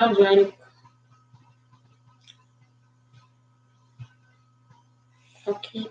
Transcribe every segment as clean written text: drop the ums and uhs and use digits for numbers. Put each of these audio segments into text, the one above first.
Alright. Okay.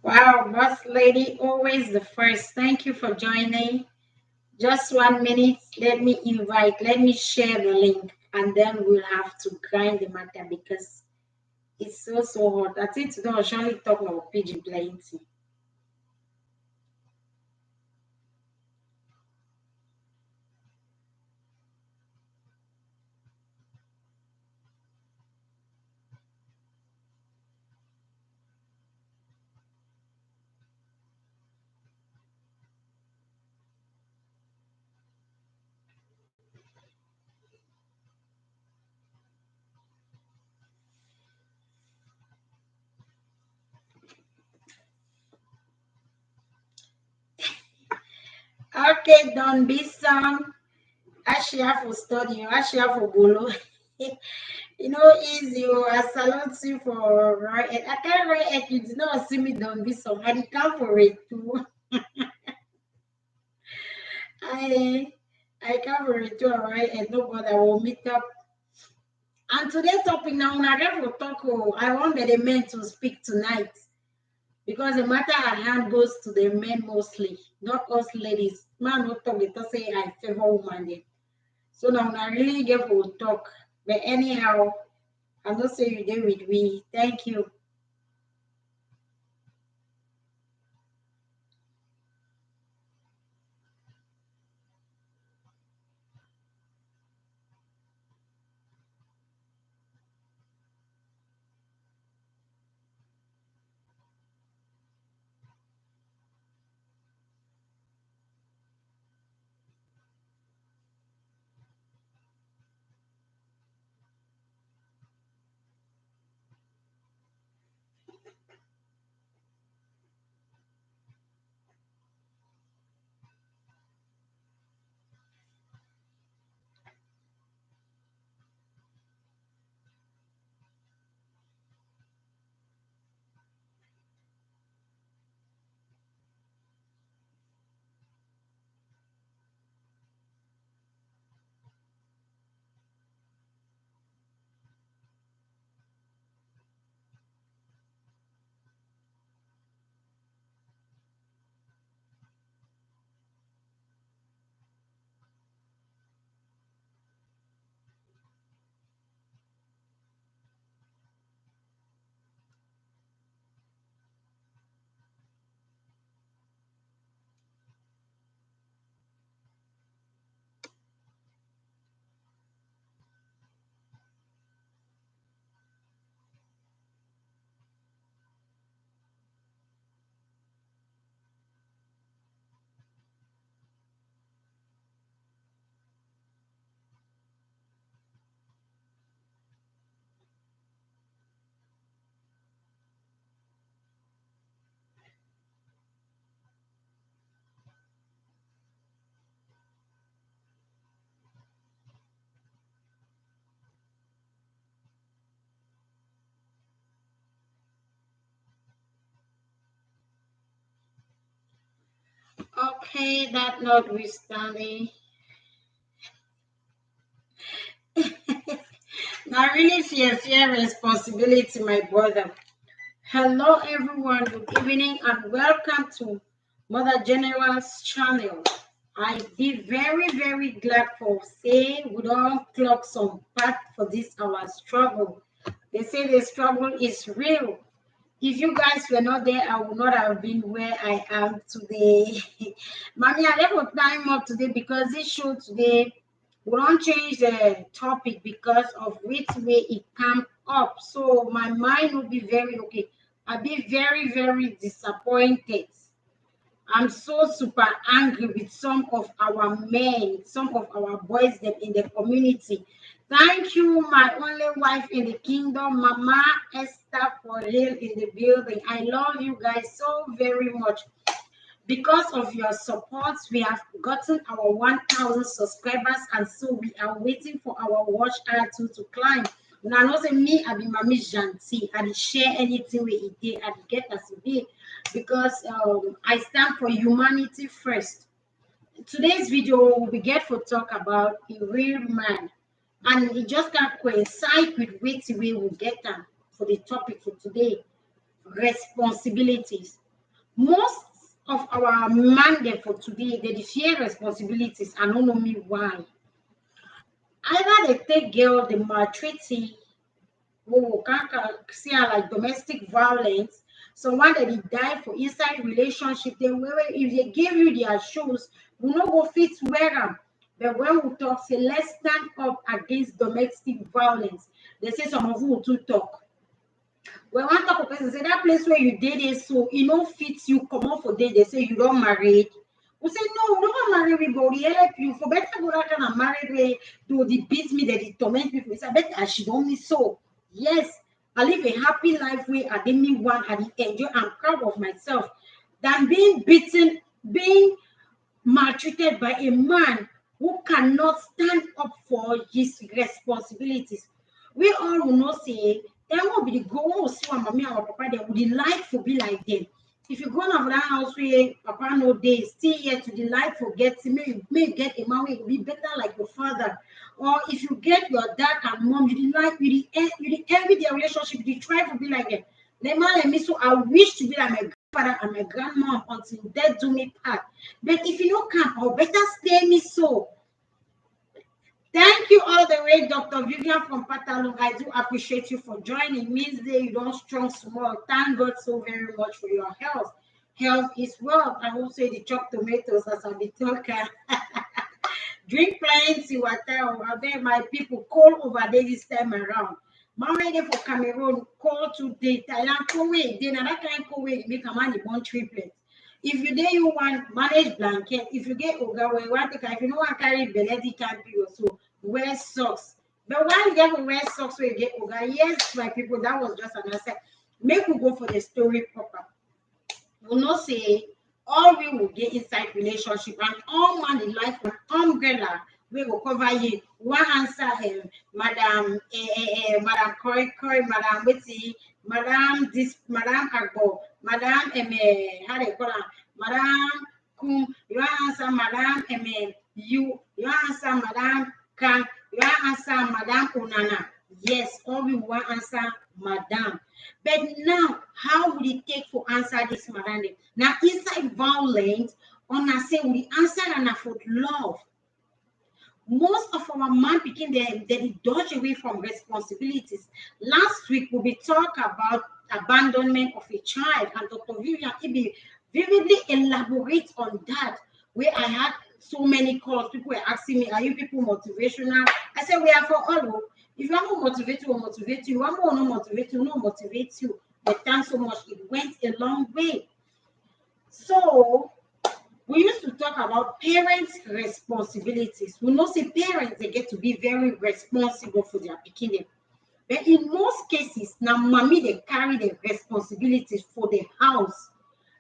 Wow, boss lady, always the first. Thank you for joining. Just 1 minute. Let me share the link, and then we'll have to grind the matter because it's so hot. I think today I'll surely talk about pigeon plenty. Okay, Don Bison. Ashia for study, Ashia for Bolo. Easy. Oh, I salute you for right. I can't write you did not see me Don Bison. I come for it too. I I come for it too, all right. And no, but I will meet up And today's topic now, I get to talk. I want the men to speak tonight because the matter at hand goes to the men mostly, not us ladies. Man, not talk. They talk say I favor woman. Then. So now I really get to talk. But anyhow, I'm not saying you did with me. Thank you. Okay, that notwithstanding, I really fear responsibility, my brother. Hello, everyone. Good evening, and welcome to Mother General's channel. I be very glad for saying we don't clock some part for this our struggle. They say the struggle is real. If you guys were not there, I would not have been where I am today. Mommy, I left time up today because this show today we don't change the topic because of which way it come up. So my mind will be very okay. I'll be very disappointed. I'm so super angry with some of our men, some of our boys that in the community. Thank you, my only wife in the kingdom, Mama Esther, for real in the building. I love you guys so very much. Because of your support, we have gotten our 1,000 subscribers, and so we are waiting for our watch hour to climb. Now, know say me, I be Mami Janti. I did share anything with it did, I did get as it be, because I stand for humanity first. Today's video, we get to talk about a real man, and it just can coincide with which we will get for the topic for today: responsibilities. Most of our mandate for today, they fear responsibilities. I don't know me why. Either they take girl, they maltreat, who can see her like domestic violence. Someone that they die for inside relationship, they wear if they give you their shoes, we no go fit wear them. But when we talk, say let's stand up against domestic violence. They say some of you to talk. When one talk of person say that place where you did it, so it no fits you come off for day, they say you don't marry. We say no, we don't marry me, but we help you. For better go that kind of married way, do they beat me, they torment me. We say, I bet I should only so. Yes, I live a happy life where I didn't want, I didn't enjoy, I'm proud of myself. Than being beaten, being maltreated by a man who cannot stand up for his responsibilities. We all will not say, that will be the goal, see what mommy and papa, they would like to be like them. If you go now for that house where papa no day, still here to the life forget, may get a man will be better like your father. Or if you get your dad and mom, you did like you did envy their relationship, you try to be like them. The man and me, so I wish to be like my grandfather and my grandma until death do me part. But if you don't come, or better stay me so. Thank you all the way, Dr. Vivian from Patalung. I do appreciate you for joining. Means that you don't strong small. Thank God so very much for your health. Health is wealth. I will say the chopped tomatoes as I be talking. Drink plenty water. I bet my people cold over there this time around. Man ready for Cameroon, cold today. Thailand, cold way. Then that kind of cold way make a man one triplet. If you there you want manage blanket, if you get oga, you want to if you know want carry belly can be also wear socks. But why you get to wear socks when you get oga? Yes, my people, that was just an answer. Make we go for the story proper. Will not say all we will get inside relationship and all man in life an umbrella we will cover you. One answer Madam Madam Corey, Madam Witty, Madam this, Madam Agbo, Madam how they call her, Madam Kum, you answer Madam you answer Madam Kan, you answer Madam Unana. Yes, all we want answer Madam. But now, how would it take for answer this Madam? Now, inside violence, on I say we answer and for love. Most of our man picking they dodge away from responsibilities. Last week we talk about abandonment of a child, and Dr. Vivian Ibi vividly elaborate on that. Where I had so many calls, people were asking me, "Are you people motivational?" I said, "We are for all. If you want to motivate you, we'll motivate you. One more no motivate you, no motivate you." But thanks so much. It went a long way. So we used to talk about parents' responsibilities. We know say parents they get to be very responsible for their picking. But in most cases, now mommy they carry the responsibilities for the house.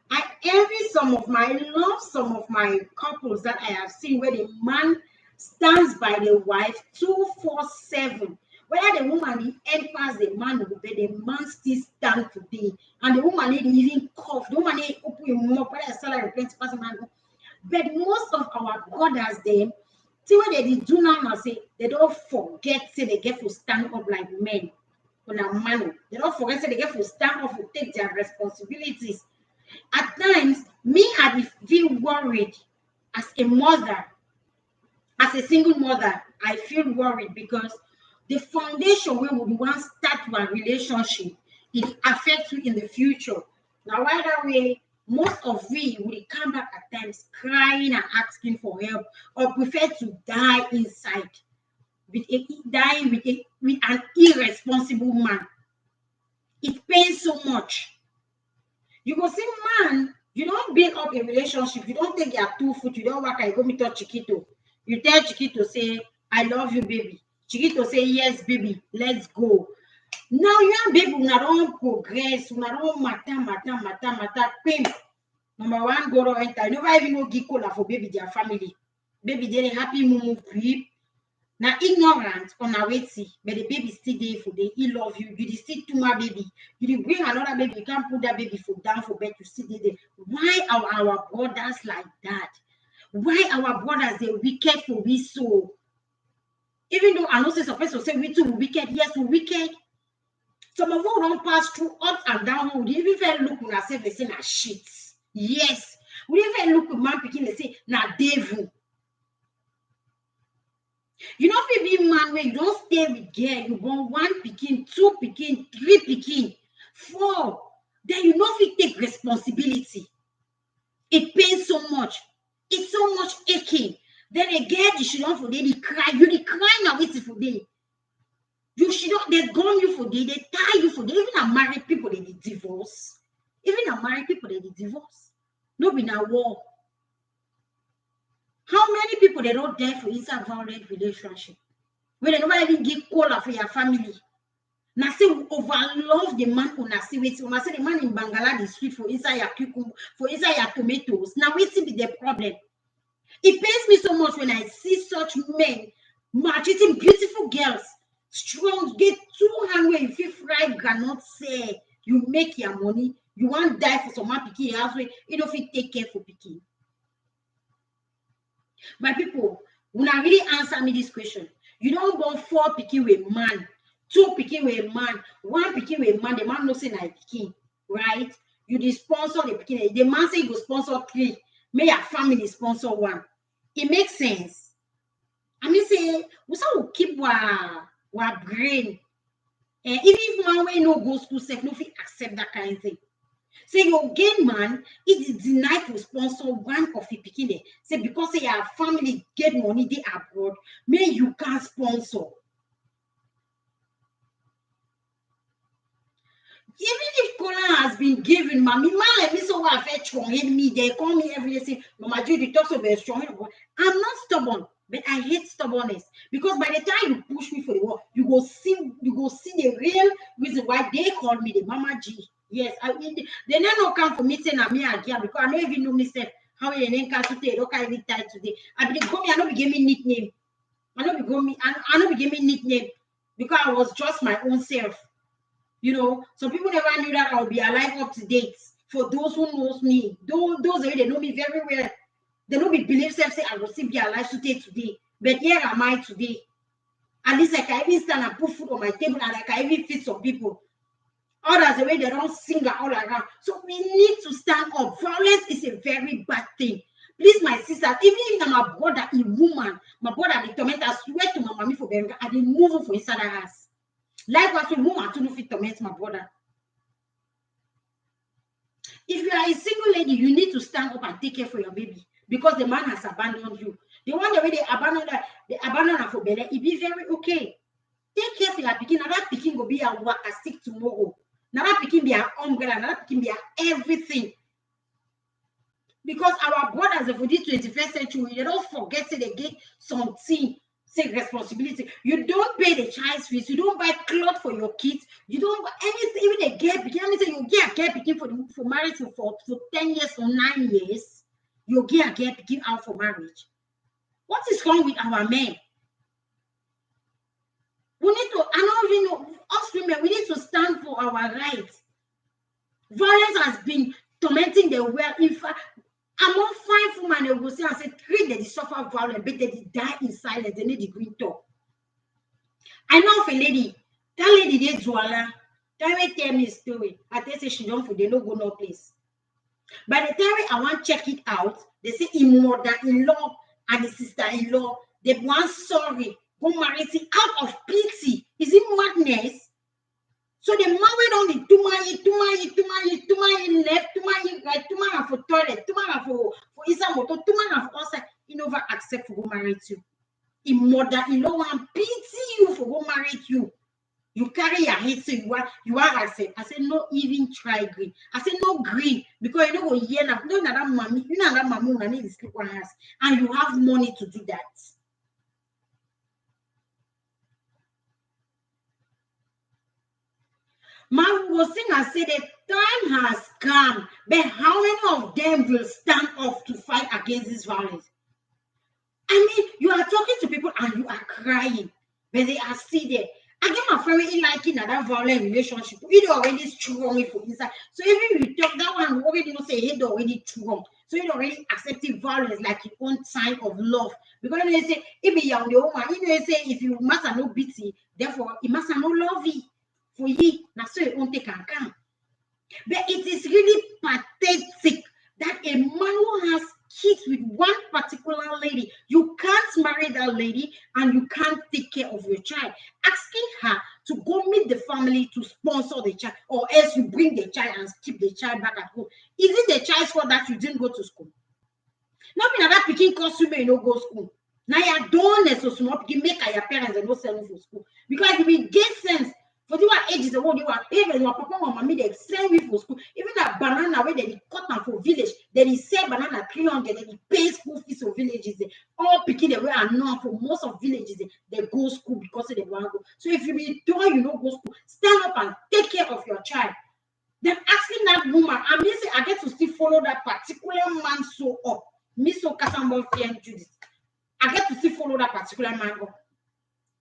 I envy love some of my couples that I have seen where the man stands by the wife 247. Whether the woman enters the man, but the man still stand today. And the woman need even cough. The woman need open your mouth, whether salary 20% man. But most of our brothers, them, see what they do now, I say, they don't forget, say they get to stand up like men on a man. They don't forget, say they get to stand up to take their responsibilities. At times, me, I feel worried as a mother, as a single mother, I feel worried because the foundation where we want to start our relationship, it affects you in the future. Now, right away, most of we will come back at times crying and asking for help, or prefer to die inside dying with an irresponsible man. It pains so much. You go see, man, you don't build up a relationship, you don't take your 2 foot, you don't work, I go meet up Chiquito. You tell Chiquito, say, I love you, baby. Chiquito say, yes, baby, let's go. Now you and baby, una don't progress, una don't matter, pim. Number one, go to enter. You never even know give cola for baby, their family. Baby, they're happy, mumu, creep. Now ignorant on a waiting, but the baby still there for them. He love you. You still to my baby. You bring another baby. You can't put that baby for down for bed. You still there. Why are our brothers like that? Why our brothers they wicked for we so? Even though I know say supposed to say we too wicked. Yes, we wicked. Some of us don't pass through up and down. We even look when I say they say na shit. Yes, we even look with man picking they say na devil. You know, if you be man where you don't stay with girl, you born 1 pikin, 2 pikin, 3 pikin, 4, then you know if you take responsibility. It pains so much. It's so much aching. Then a girl, you should not for day, they cry. You they cry now waiting for day. You should not, they gone you for day, they tie you for day. Even a married people, they divorce. Even a married people, they divorce. No be na war. How many people they don't die for inside violent relationship? When they don't even give cola for your family. Now say we overlove the man on see wait. When I say the man in Bangladesh street for inside your cucumber, for inside your tomatoes. Now wait till be the problem. It pains me so much when I see such men maltreating beautiful girls. Strong, get 2 hands where if you fry cannot say you make your money. You want die for some man pikin house where you don't fit take care for pikin. My people, when I really answer me this question, you don't want 4 pikin with man, 2 pikin with man, 1 pikin with man. The man no say na pikin, right? You dey sponsor the pikin. The man say you go sponsor 3. May your family sponsor 1. It makes sense. I mean, say we will keep our brain. Even if man wey no go school safe, no fit accept that kind of thing. Say your gay man, it is denied to sponsor 1 of the pikin. Say because say your family get money, they abroad, may you can't sponsor. Even if Kola has been given, mommy, man, let me so what I strong in me. They call me every day, say, Mama Judy talks about strong. I'm not stubborn, but I hate stubbornness because by the time you push me for the war, you go see the real reason why they call me the Mama G. Yes, I mean they never come for me saying I'm me again because I don't even know myself how they name can today. Look, I tie today. I be go me, I don't be give me nickname. I don't be go me, I don't be give me nickname because I was just my own self. You know, some people never knew that I'll be alive up to date. For those who knows me, those they know me very well. They don't be believe self say I will still be alive today. But here am I today. At least I can even stand and put food on my table and I can even feed some people. Others the way they don't sing all around. So we need to stand up. Violence is a very bad thing. Please, my sister, even if my brother is woman, my brother the torment, I swear to my mommy for being I didn't move for inside the house. Likewise, when woman to no fit torment my brother. If you are a single lady, you need to stand up and take care for your baby because the man has abandoned you. The one the way they abandon her for belly, it be very okay. Take care for your pikin. Now that pikin will be a work a stick tomorrow. Now that pikin be an umbrella. Now that pikin be everything. Because our brothers for this 21st century, they don't forget that they get something. Take responsibility. You don't pay the child's fees. You don't buy clothes for your kids. You don't buy anything. Even a girl picking. I say you get a girl picking for marriage for 10 years or 9 years. You get a girl picking out for marriage. What is wrong with our men? We need to. I don't even know us women. We need to stand for our rights. Violence has been tormenting the world. In fact, among 5 women, they will say, I said, 3 that they suffer violence, but they die in silence. They need the green talk. I know of a lady. That lady did Joala. That way tell me a story. I tell say she don't for they no go no place. By the time I want to check it out, they say in mother-in-law and the sister-in-law, they want sorry, go marry it out of pity. Is it madness? So the man went on the too many left, too many right, too many for toilet, too many for inside motor, too many for outside. He never accept for go marry you. In mother-in-law and pity you for go marry you. You carry your head, so you are accept. I said no, even try green. I said no green because you know what you know that mommy, you know that mama need to sleep on house, and you have money to do that. Man was saying, I said the time has come, but how many of them will stand up to fight against this violence? I mean, you are talking to people and you are crying, but they are still there. I get my friend really liking that violent relationship. It already strong for inside. So even if you talk that one already not say it already strong. So it already accepting violence like your own sign of love. Because they say if you young the woman, they say if you must no beating, therefore it must no love you. For ye, now so you won't take and come. But it is really pathetic that a man who has kids with one particular lady, you can't marry that lady and you can't take care of your child. Asking her to go meet the family to sponsor the child, or else you bring the child and keep the child back at home. Is it the child's fault that you didn't go to school? Not mean that picking cost you may not go to school. Now you don't so small picking make your parents and not send for school. Because if we get sense, for the ages the world, you are parents, your papa and mommy, they send me for school. Even that banana where they cut them for village, they sell banana 300, they pay school fees for villages. All picking the way are known for most of villages, they go school because they want to go. So if you be told you don't go school, stand up and take care of your child. Then asking that woman, I mean, I get to still follow that particular man so up. Me so Cassandra and Judith. I get to still follow that particular man up.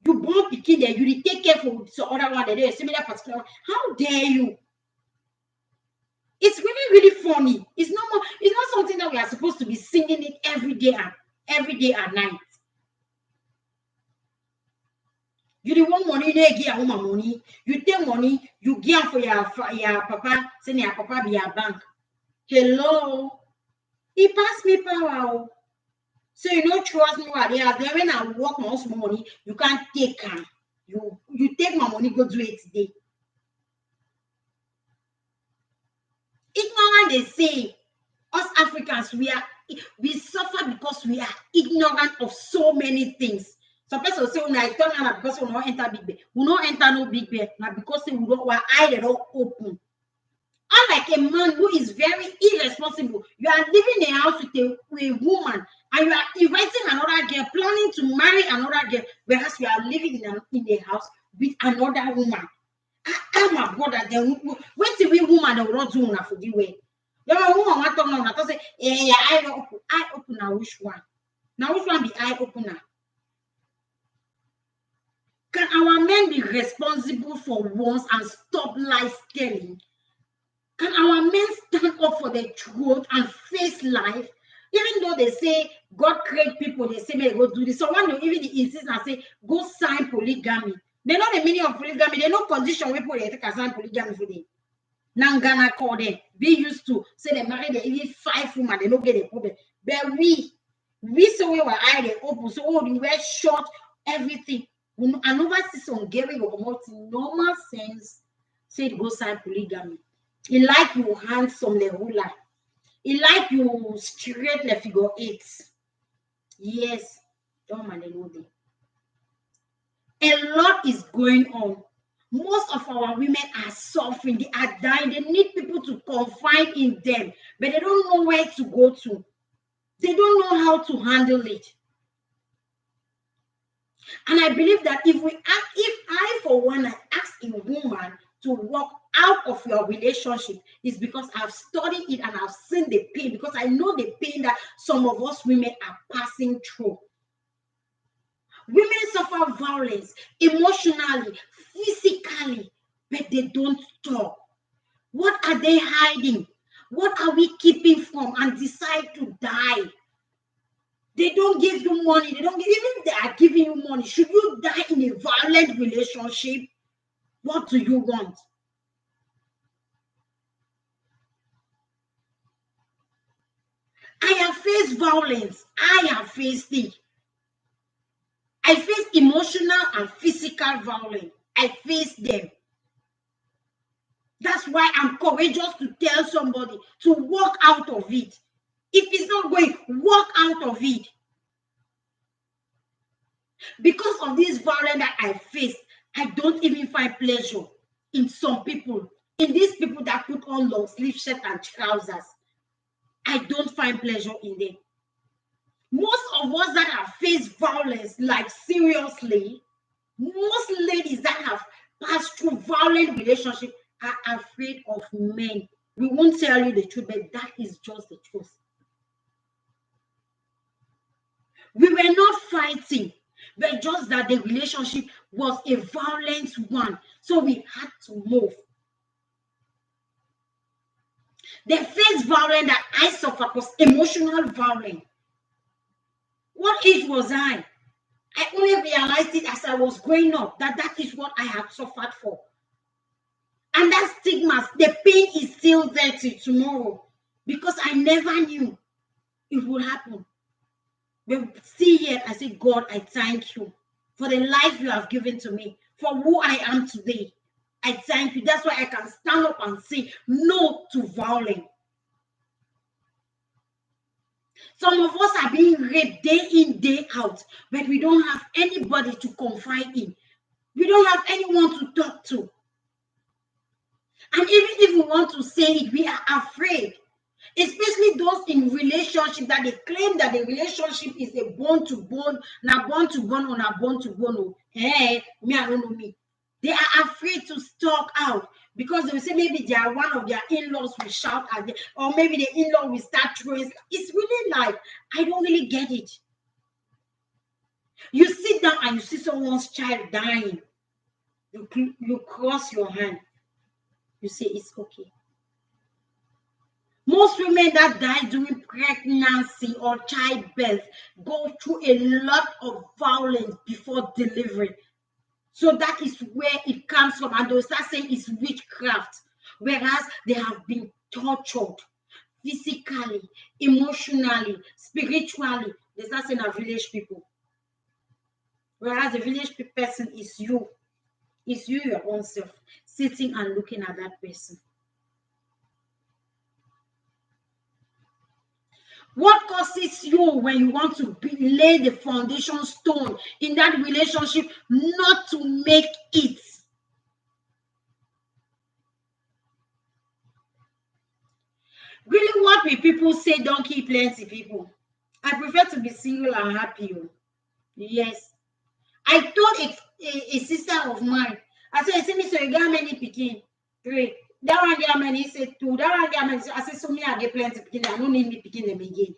You born picking there, you take care for some other one, they similar particular one. How dare you? It really funny. It's not more, it's not something that we are supposed to be singing it every day and night. You the want money, they give woman money. You take money, you give for your papa, send your papa be your bank. Hello, he passed me power. So you know, trust me, what they are there when I work my small money, you can't take them. You take my money, go do it today. Ignorant, they say, us Africans, we suffer because we are ignorant of so many things. Some person say, when I turn around because we don't enter big bed. We don't enter no big bed. Now because we don't, our eyes they don't open. Unlike a man who is very irresponsible, you are living in a house with a woman and you are inviting another girl, planning to marry another girl, whereas you are living in a house with another woman. My brother, then when the woman that will do for the way. There are woman want to know that say, yeah, eye open now which one? Now which one be eye opener? Can our men be responsible for once and stop life telling? Can our men stand up for the truth and face life? Even though they say God create people, they say may go do this. So when they even insist and say go sign polygamy, they know the meaning of polygamy. They know condition where people they take sign polygamy for them. Now Ghana call them. Be used to say they marry they even 5 women, they don't get a problem. But we say we were eye open, so we wear short, everything. And over see some giving of normal sense, say go sign polygamy. He like you handsome the ruler. He like you straight the figure 8. Yes, don't man know them. A lot is going on. Most of our women are suffering, they are dying, they need people to confide in them, but they don't know where to go to. They don't know how to handle it. And I believe that if I for one, I ask a woman to walk out of your relationship, is because I've studied it and I've seen the pain, because I know the pain that some of us women are passing through. Women suffer violence emotionally, physically, but they don't talk. What are they hiding? What are we keeping from and decide to die? They don't give you money. They don't give, even if they are giving you money. Should you die in a violent relationship? What do you want? I have faced violence. I have faced it. I faced emotional and physical violence. I faced them. That's why I'm courageous to tell somebody to walk out of it. If it's not going, walk out of it. Because of this violence that I faced, I don't even find pleasure in some people. In these people that put on long sleeve shirt and trousers, I don't find pleasure in them. Most of us that have faced violence, like seriously, most ladies that have passed through violent relationships are afraid of men. We won't tell you the truth, but that is just the truth. We were not fighting, but just that the relationship was a violent one. So we had to move. The first violence that I suffered was emotional violence. What age was I? I only realized it as I was growing up, that is what I had suffered for. And that stigma, the pain is still there till tomorrow, because I never knew it would happen. But see here, I say, God, I thank you for the life you have given to me, for who I am today. I thank you. That's why I can stand up and say no to violence. Some of us are being raped day in, day out, but we don't have anybody to confide in. We don't have anyone to talk to. And even if we want to say it, we are afraid. Especially those in relationship that they claim that the relationship is a bone to bone, na bone to bone or na bone to bone. Hey, me, I don't know me. They are afraid to talk out because they will say maybe they are one of their in-laws will shout at them, or maybe the in-law will start throwing. It's really like, I don't really get it. You sit down and you see someone's child dying. You cross your hand. You say it's okay. Most women that die during pregnancy or childbirth go through a lot of violence before delivery. So that is where it comes from. And they'll start saying it's witchcraft, whereas they have been tortured physically, emotionally, spiritually. They start saying are village people. Whereas the village person is you. It's you, your own self, sitting and looking at that person. What causes you when you want to lay the foundation stone in that relationship not to make it? Really, what will people say? Don't keep plenty people. I prefer to be single and happy. Yes. I told a sister of mine, I said, see me, so you got many picking? 3. That one get many, he said 2. That one get many. I said, so me, I get plenty picking. I don't need me picking them again.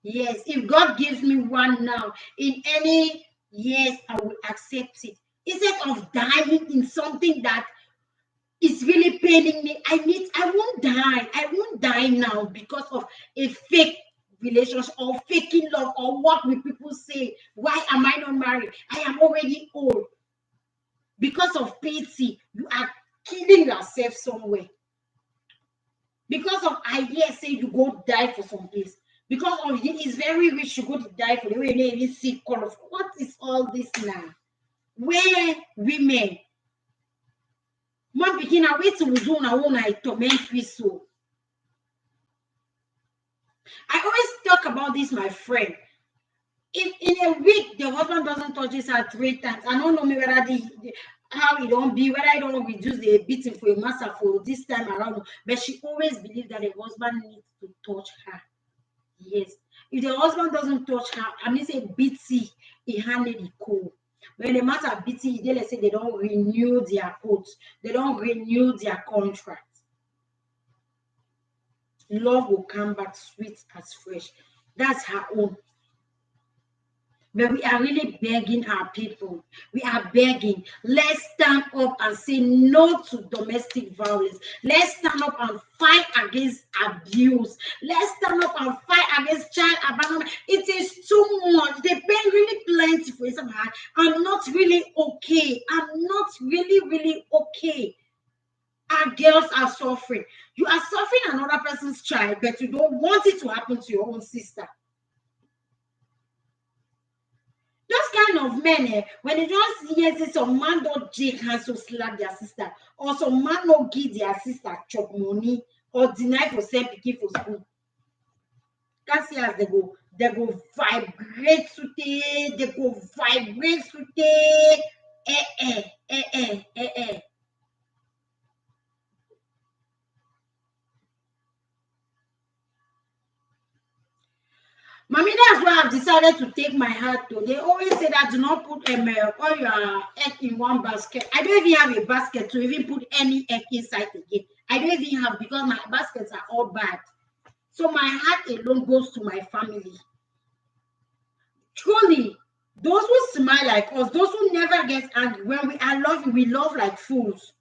Yes, if God gives me one now, in any years, I will accept it. Instead of dying in something that is really paining me, I won't die. I won't die now because of a fake relationship or faking love, or what will people say? Why am I not married? I am already old. Because of pity, you are killing yourself somewhere. Because of ideas say you go die for some place. Because of he is very rich, you go to die for the way they even see color. What is all this now? Where women? One begin a way to do na own I torment me so. I always talk about this, my friend. If in a week the husband doesn't touch his her 3 times, I don't know me whether how it don't be, whether I don't reduce the beating for a master for this time around. But she always believes that the husband needs to touch her. Yes. If the husband doesn't touch her, I mean say BT, he handed the cool. When the matter BT, they let's say they don't renew their oaths, they don't renew their contract. Love will come back sweet as fresh. That's her own. But we are really begging our people. We are begging. Let's stand up and say no to domestic violence. Let's stand up and fight against abuse. Let's stand up and fight against child abandonment. It is too much. They pay really plenty for it. I'm not really okay. I'm not really okay. Our girls are suffering. You are suffering another person's child, but you don't want it to happen to your own sister. Those kind of men, when they just hear say some man don't shake hands to slap their sister, or some man no give their sister chop money, or deny for send pikin for school. Can't see as they go vibrate today, they go vibrate today. Mommy, that's why I've decided to take my heart to. They always say that do not put all your egg in one basket. I don't even have a basket to even put any egg inside again. I don't even have, because my baskets are all bad. So my heart alone goes to my family. Truly, those who smile like us, those who never get angry, when we are loving, we love like fools.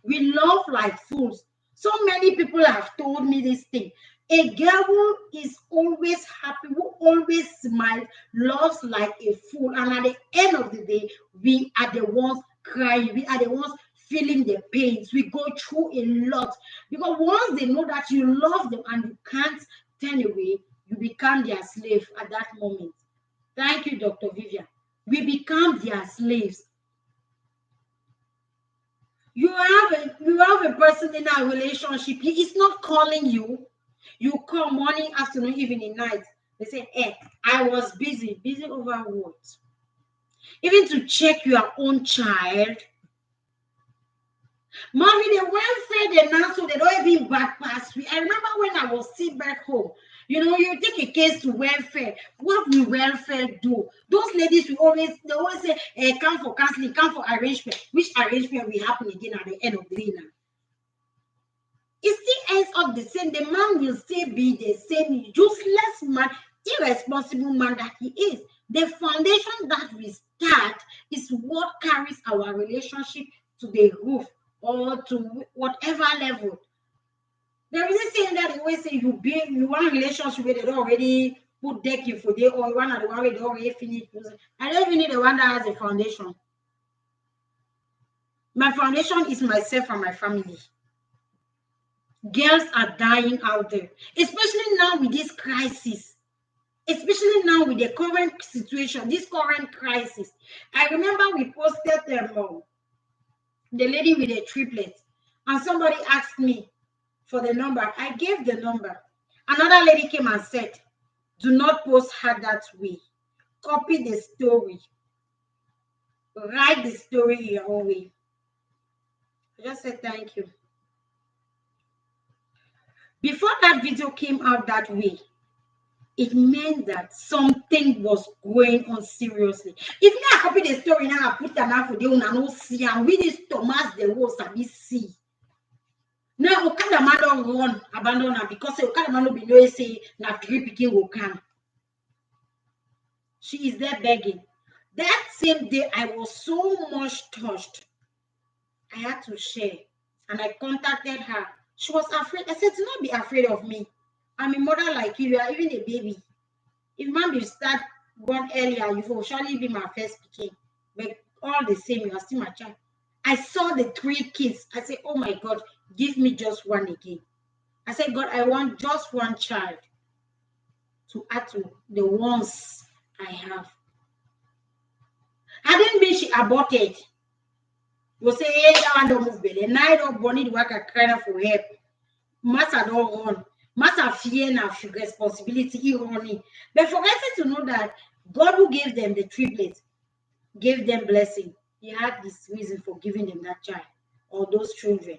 We love like fools. So many people have told me this thing. A girl who is always happy, who always smiles, loves like a fool. And at the end of the day, we are the ones crying. We are the ones feeling the pains. We go through a lot. Because once they know that you love them and you can't turn away, you become their slave at that moment. Thank you, Dr. Vivian. We become their slaves. You have a person in a relationship. He is not calling you. You call morning, afternoon, evening, night. They say, hey, I was busy. Busy over what? Even to check your own child. Mommy, the welfare they now, so they don't even back pass me. I remember when I was still back home. You know, you take a case to welfare. What will welfare do? Those ladies will always say, come for counseling, come for arrangement. Which arrangement will happen again at the end of the day now? It still ends up the same. The man will still be the same useless man, irresponsible man that he is. The foundation that we start is what carries our relationship to the roof or to whatever level. There is a saying that they always say you want relationship where they don't already put deck in for day, or one of the one where they already finished. I don't even need the one that has a foundation. My foundation is myself and my family. Girls are dying out there, especially now with this crisis. Especially now with the current situation, this current crisis. I remember we posted the lady with the triplets, and somebody asked me for the number. I gave the number. Another lady came and said, do not post her that way. Copy the story. Write the story in your own way. I just said thank you. Before that video came out that way, it meant that something was going on seriously. If me I copy the story now, I put an out for the one and no see, and we this Thomas the was sabi see. Now Okada man don't run, abandon her because Okada man no be know say na three pikin will come. She is there begging. That same day, I was so much touched. I had to share, and I contacted her. She was afraid. I said, do not be afraid of me. I'm a mother like you. You are even a baby. If man will start born earlier, you will surely be my first pikin. But all the same, you are still my child. I saw the three kids. I said, oh my God, give me just one again. I said, God, I want just one child to add to the ones I have. I didn't mean she aborted. You say, hey, that one don't move belly. Now I don't want to work a cry for help. Master don't run. Master fear now responsibility he running. But forgetting to know that God who gave them the triplets, gave them blessing. He had this reason for giving them that child or those children.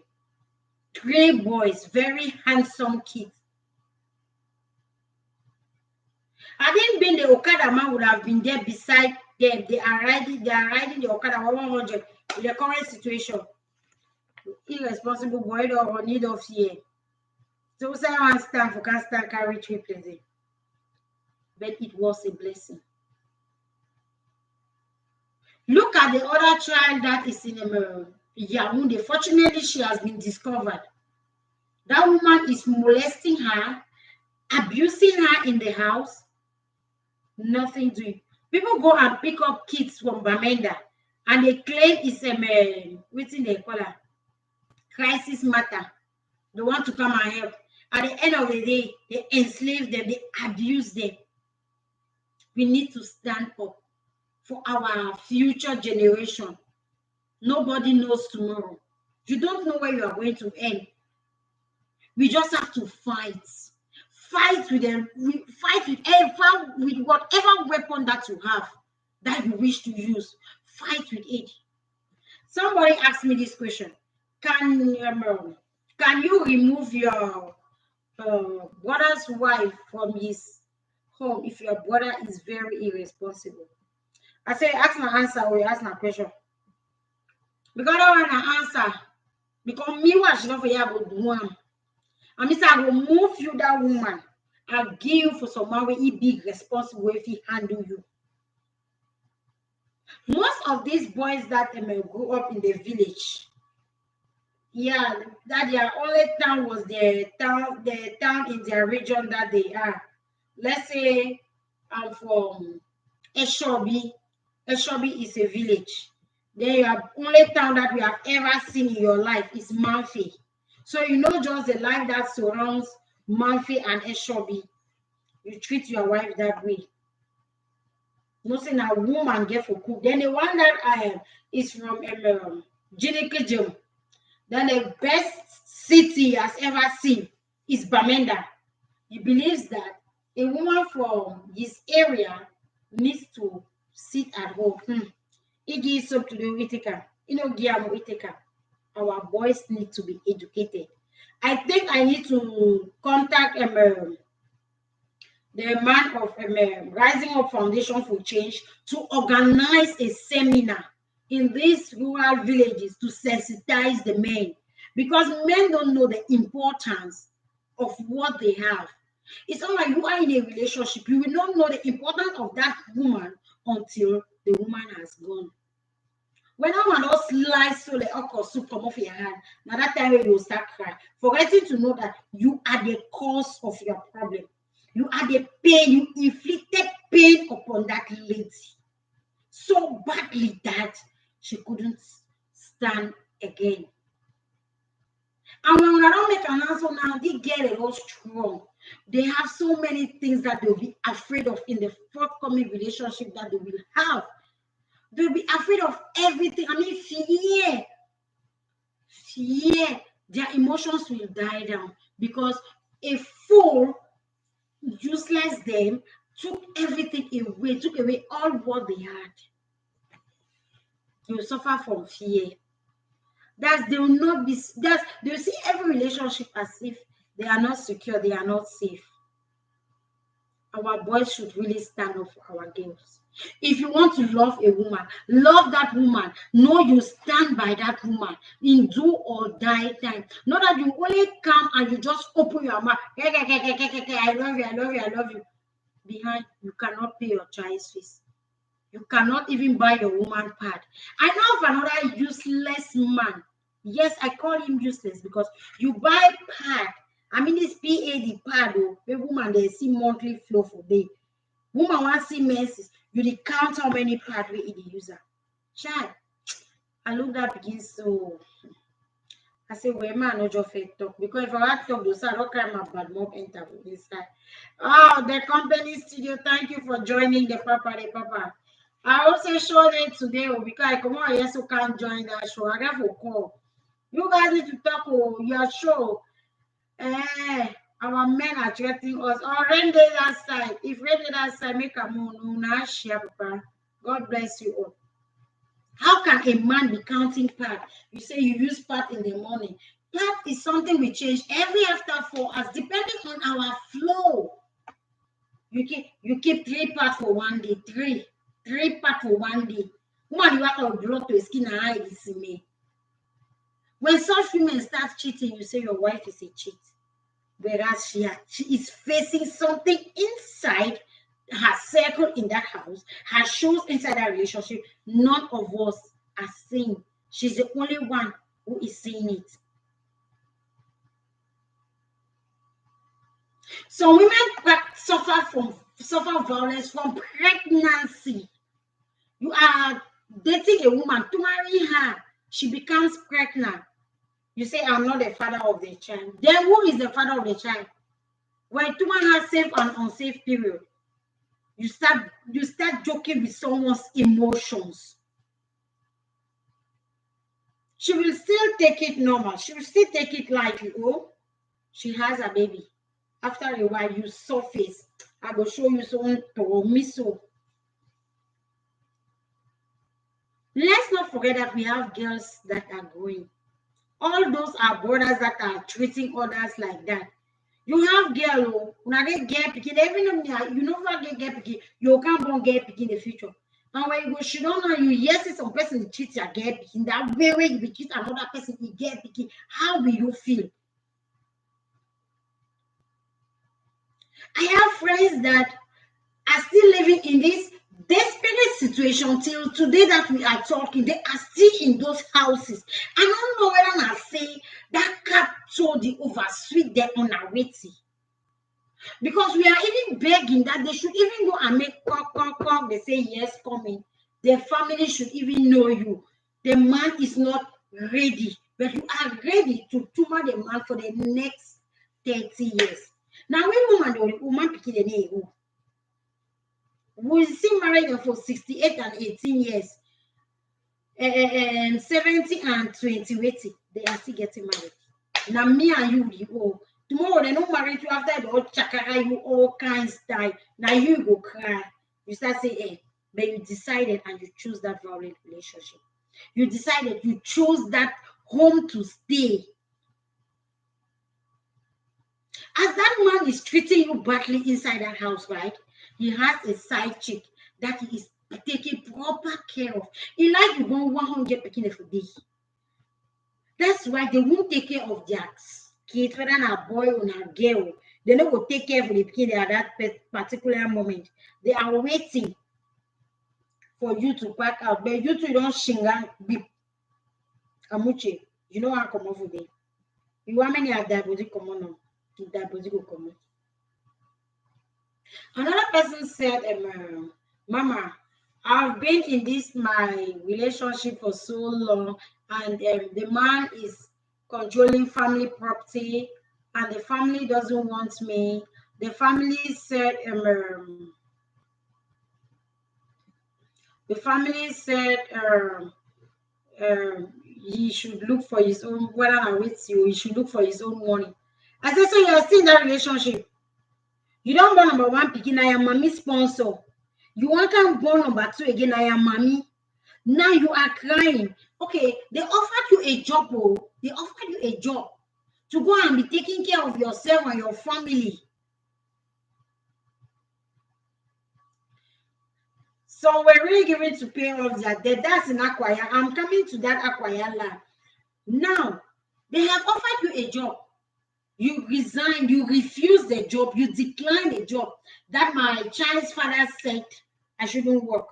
Three boys, very handsome kids. I didn't mean the Okada man would have been there beside them. They are riding the Okada 100 in the current situation. Irresponsible boy or need of fear. So say I want stand for can't stand carry triplets. But it was a blessing. Look at the other child that is in Yaoundé. Fortunately, she has been discovered. That woman is molesting her, abusing her in the house. Nothing doing. People go and pick up kids from Bamenda and they claim it's what's in the color crisis matter. They want to come and help. At the end of the day, they enslave them, they abuse them. We need to stand up for our future generation. Nobody knows tomorrow. You don't know where you are going to end. We just have to fight. Fight with them. Fight with whatever weapon that you have that you wish to use. Fight with it. Somebody asked me this question: Can you remove your brother's wife from his home if your brother is very irresponsible? I say, ask my answer or you ask my question. Because I don't want to answer. Because me, what she don't for you about one. And I will move you that woman. I'll give you for some way he be responsible if he handle you. Most of these boys that grew up in the village, yeah, that their only town was the town in their region that they are. Let's say I'm from Eshobi. Eshobi is a village. Then your only town that you have ever seen in your life is Manfi. So you know just the life that surrounds Manfi and Eshobi. You treat your wife that way. Nothing a woman get for cook. Then the one that I am is from Jinikijum. Then the best city has ever seen is Bamenda. He believes that a woman from this area needs to sit at home. It gives up to the Iteka. Iteka. Our boys need to be educated. I think I need to contact the man of Rising Up Foundation for Change to organize a seminar in these rural villages to sensitize the men, because men don't know the importance of what they have. It's not like you are in a relationship, you will not know the importance of that woman until the woman has gone. When I want to slice so the okra soup come off your hand, now that time when you start crying, forgetting to know that you are the cause of your problem. You are the pain, you inflicted pain upon that lady so badly that she couldn't stand again. And when I don't make an answer now, they get a lot strong. They have so many things that they'll be afraid of in the forthcoming relationship that they will have. They'll be afraid of everything. I mean, fear. Their emotions will die down because a fool useless them took everything away, took away all what they had. You suffer from fear. They will not be. They will see every relationship as if they are not secure, they are not safe. Our boys should really stand up for our girls. If you want to love a woman, love that woman. Know you stand by that woman in do or die time. Not that you only come and you just open your mouth. I love you, I love you, I love you. Behind, you cannot pay your child's fees. You cannot even buy your woman pad. I know of another useless man. Yes, I call him useless because you buy pad. I mean, this PAD pad, the woman they see monthly flow for day. Woman want see menses. You dey count how many pad we in the user. Child, I look that begin so. I say, well, man, no just fake talk because if I want to talk, those I don't carry my bad mom enter this side. Oh, the company studio, thank you for joining the Papa. I also showed it today because I come on, yes, you can't join that show. I got for call. You guys need to talk your show. Our men are threatening us. Oh, rain day that side. If rain day that side, make a moon, share, Papa. God bless you all. How can a man be counting part? You say you use part in the morning. Part is something we change every after 4 hours, depending on our flow. You keep 3 parts for one day, three parts for one day. Woman, you have to block to skin and eye this me. When such women start cheating, you say your wife is a cheat. Whereas she is facing something inside her circle in that house, her shows inside that relationship. None of us are seeing. She's the only one who is seeing it. So women suffer violence from pregnancy. You are dating a woman to marry her, she becomes pregnant. You say, I'm not the father of the child. Then who is the father of the child? When two man has safe and unsafe period, you start joking with someone's emotions. She will still take it normal. She will still take it lightly. Oh, she has a baby. After a while, you surface. I will show you someone to me so. Let's not forget that we have girls that are growing. All those are brothers that are treating others like that. You have girl, when I get picking, every you never get picking, you can't get picking in the future. And when you go, she don't know you, yes, it's some person cheats you get picking. That way when you cheat another person, you get picking. How will you feel? I have friends that are still living in this desperate situation till today that we are talking. They are still in those houses. I don't know whether I say that capture the oversweet them on our waiting. Because we are even begging that they should even go and make come. They say yes, coming. Their family should even know you. The man is not ready, but you are ready to tumor the man for the next 30 years. Now, when woman picking the name, we see married for 68 and 18 years, 70 and 20, they are still getting married. Now, me and you, tomorrow they don't marry you after the old chakara, you all kinds die. Now you go cry. You start saying, hey, but you decided and you choose that violent relationship. You decided, you chose that home to stay. As that man is treating you badly inside that house, right? He has a side chick that he is taking proper care of. He like you want 100 picking for day. That's why they won't take care of their kids, whether a boy or a girl. They don't go take care of the kid at that particular moment. They are waiting for you to pack out. But you two don't shinga beep. Amuche, you know how come over there. You want many at that body come on. That body go come on. Another person said, Mama, I've been in this my relationship for so long, and the man is controlling family property, and the family doesn't want me. The family said, he should look for his own. Whether I'm with you, he should look for his own money. I said, so you're still in that relationship. You don't born number one picking, I am mommy sponsor. You want to born number two again, I am mommy. Now you are crying. Okay, they offered you a job, they offered you a job to go and be taking care of yourself and your family. So we're really giving to pay off that debt. That's in Acquire. I'm coming to that Acquire land. Now, they have offered you a job. You resigned, you refused the job, you declined the job that my child's father said I shouldn't work.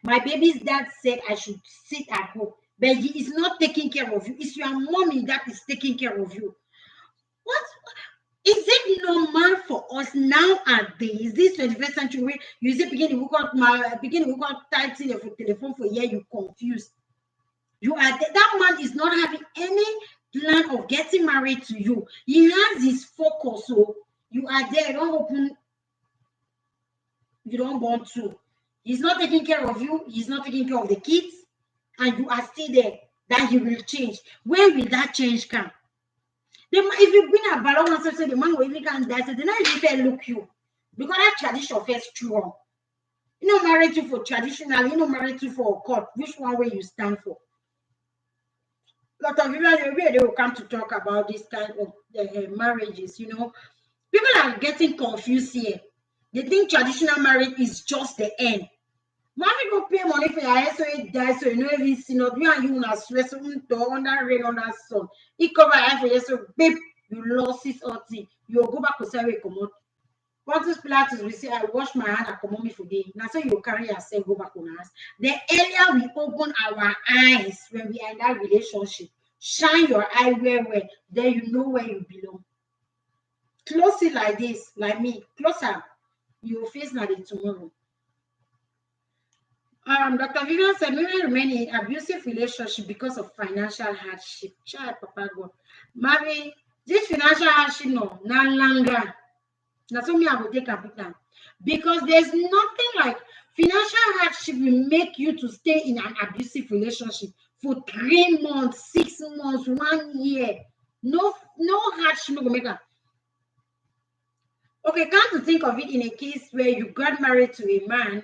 My baby's dad said I should sit at home, but he is not taking care of you. It's your mommy that is taking care of you. What is it normal for us nowadays? This 21st century, you say beginning we got typing the telephone for here, you confused. You are that man is not having any plan of getting married to you. He has his focus. So you are there, don't open, you don't want to. He's not taking care of you, he's not taking care of the kids, and you are still there. That he will change. When will that change come? If you bring a balloon and say the man will even can die, so they not even look you. Because that tradition first strong. You know, married you for traditional, you know, married you for court. Which one way you stand for? A lot of people they will come to talk about this kind of marriages. You know, people are getting confused here. They think traditional marriage is just the end. Mommy go pay money for your hair so it dies, so you know even see not you and you na stress under rain, under sun. It cover hair for you, so babe, you lost it all thing. You go back to say we come out. Pontius Pilatus will say, I wash my hand and come on me for day. Now so you carry yourself go back on us. The earlier we open our eyes when we are in that relationship, shine your eye where, then you know where you belong. Close it like this, like me. Closer. You will face not tomorrow. Dr. Vivian said, women remain in abusive relationship because of financial hardship. Child, Papa God. Marry, this financial hardship, no longer. That's what me I will take a bit now. Because there's nothing like financial hardship will make you to stay in an abusive relationship for 3 months, 6 months, 1 year. No hardship will make her. Okay, come to think of it in a case where you got married to a man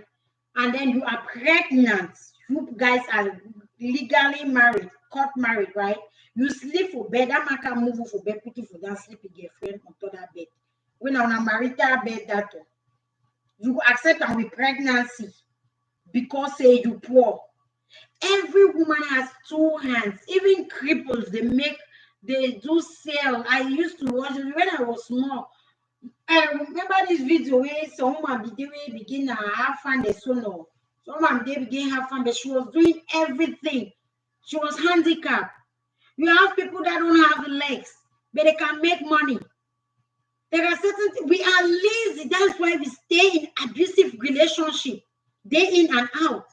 and then you are pregnant. You guys are legally married, court married, right? You sleep for bed, that man can move for bed, put you for that sleeping girlfriend on top of that bed. When on a marital bed, that you accept and with pregnancy because say you poor. Every woman has 2 hands, even cripples, they do sell. I used to watch it when I was small. I remember this video where someone begin to have fun the sono. Someone they begin have fun, but she was doing everything. She was handicapped. You have people that don't have legs, but they can make money. There are certain we are lazy. That's why we stay in abusive relationship day in and out.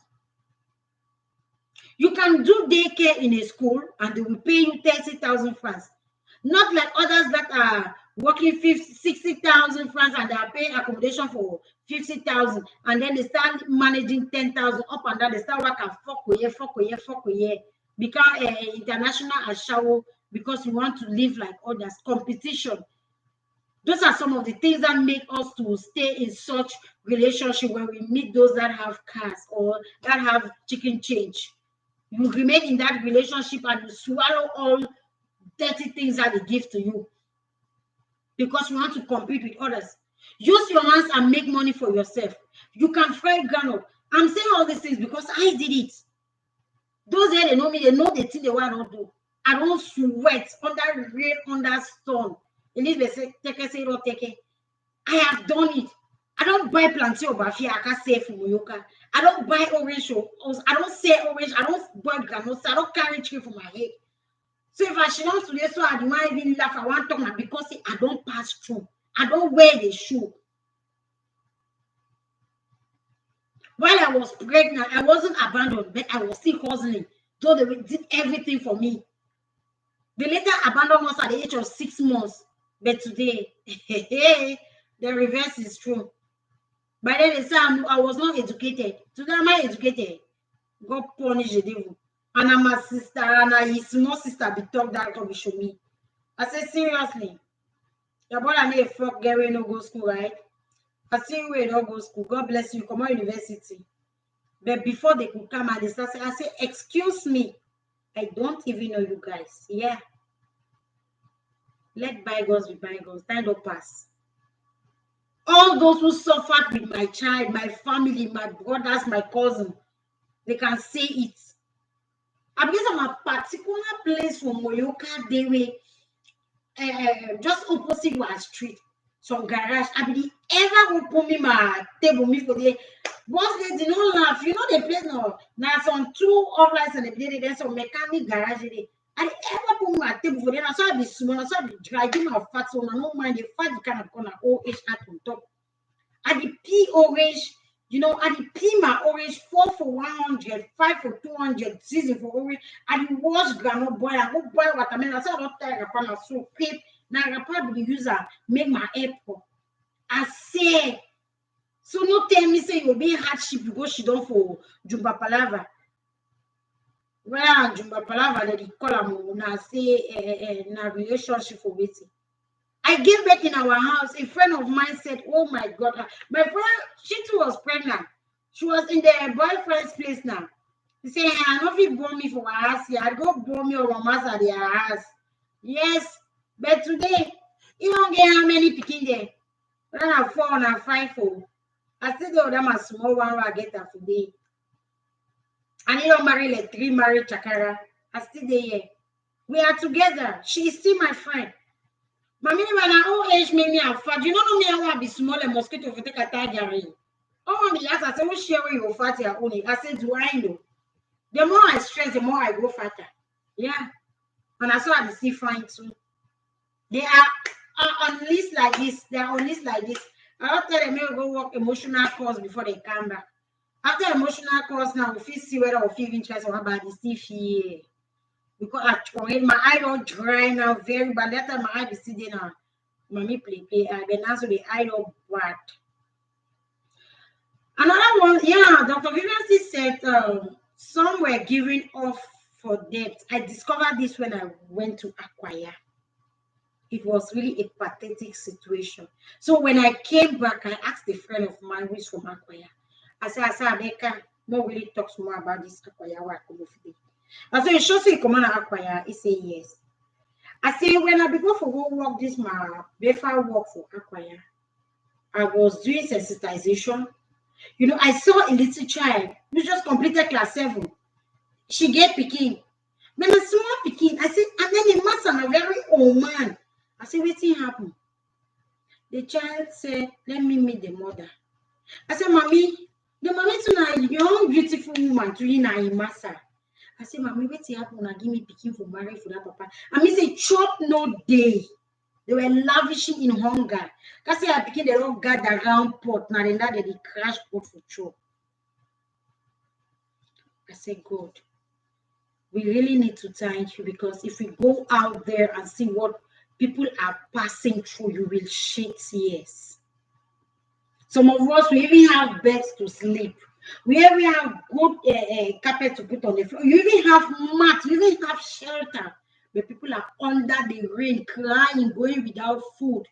You can do daycare in a school and they will pay you 30,000 francs. Not like others that are working 60,000 francs and they are paying accommodation for 50,000 and then they start managing 10,000 up and down. They start working fuck with you, become international ashawo because you want to live like others. Competition. Those are some of the things that make us to stay in such relationship when we meet those that have cars or that have chicken change. You remain in that relationship and you swallow all dirty things that they give to you because you want to compete with others. Use your hands and make money for yourself. You can fry groundnut. I'm saying all these things because I did it. Those here, they know me, they know the thing they want to do. I don't sweat under rain, under sun. Elizabeth say, take it, say, don't take it. I have done it. I don't buy plantain or bafia. I can't say for Moyoka. I don't buy orange or I don't say orange. I don't buy granola. I don't carry tree for my head. So if I should not today, so I don't even laugh. I want to talk because I don't pass through. I don't wear the shoe. While I was pregnant, I wasn't abandoned, but I was still hustling. So they did everything for me. They later abandoned us at the age of 6 months. But today, the reverse is true. By then they say I was not educated. Today am I educated? God punish the devil. And I'm a sister, and his small sister be talk that to show me. I said, seriously, your brother need a fuck Gary no go school, right? I see you don't go school. God bless you. Come on university. But before they could come and they start saying, I say, excuse me. I don't even know you guys. Yeah. Let bygones be bygones. Time don't pass. All those who suffered with my child, my family, my brothers, my cousin, they can say it. I'm because of a particular place from Moyoka, they were just opposite our street, some garage. I be ever open me my table me for the once they did not laugh, you know the place now some 2 outlets and there's some mechanic garage there. I ever put my table for them. I saw be small, I saw be dry, give my fat so I don't mind the fat kind of corner OH at on top. I the pea orange, you know, I the pea my orange 4 for 100, 5 for 200, season for orange. I the wash granola boil, I go boil watermelon. I saw not tire upon so quick. Now I probably user make my apple. I say, so no tell me say you'll be hardship because she don't for Jumba Palava. Well, Jumba Palava they call am na say na relationship for waiting. I gave birth in our house. A friend of mine said, oh my God. My friend, she too was pregnant. She was in their boyfriend's place now. He said, hey, I know if you born me for my house here, I'd go born me or romance at their house. Yes, but today, you don't get how many picking there. When I 4 and I 5 4. I still go them a small one where I get that today. And you don't marry like 3 married chakara. I still there. We are together. She is still my friend. But me when I old age make me a fat. You know me I want to be small and mosquito for take a tiger. Oh me ask I say, what share where you fat your own? I said, do I know? The more I stress, the more I go fatter. Yeah. And I saw I see fine too. They are on list like this. They are on list like this. I'll tell them to go work emotional course before they come back. After emotional course now, we feel see whether we feel interest or about the stiff here. Because my eye don't dry now very bad. That time my eye be sitting now. Mommy play. I been now so the eye don't bad. Another one, yeah, Dr. Vivian said some were giving off for debt. I discovered this when I went to Acquire. It was really a pathetic situation. So when I came back, I asked a friend of mine who is from Acquire. I said, Abeka, no really talks more about this Acquire. I said, sure, say come on Acquire. He said yes. I said, when I began for go work this my Befa work for Acquire, I was doing sensitization. You know, I saw a little child who just completed class 7. She get picking. When a small picking, I said, and then the master, a very old man. I said, what happened? The child said, let me meet the mother. I said, Mommy, the mommy tonight, young, beautiful woman, to you now, master. I said, Mommy, what happened? Now give me picking for marriage for that papa. I mean, say, chop no day. They were lavishing in hunger. Because I picking the wrong gather around pot. Now they crash pot for chop. I said, God, we really need to thank you because if we go out there and see what people are passing through, you will shed tears. Some of us, we even have beds to sleep. We even have good carpet to put on the floor. You even have mat. You even have shelter. But people are under the rain, crying, going without food,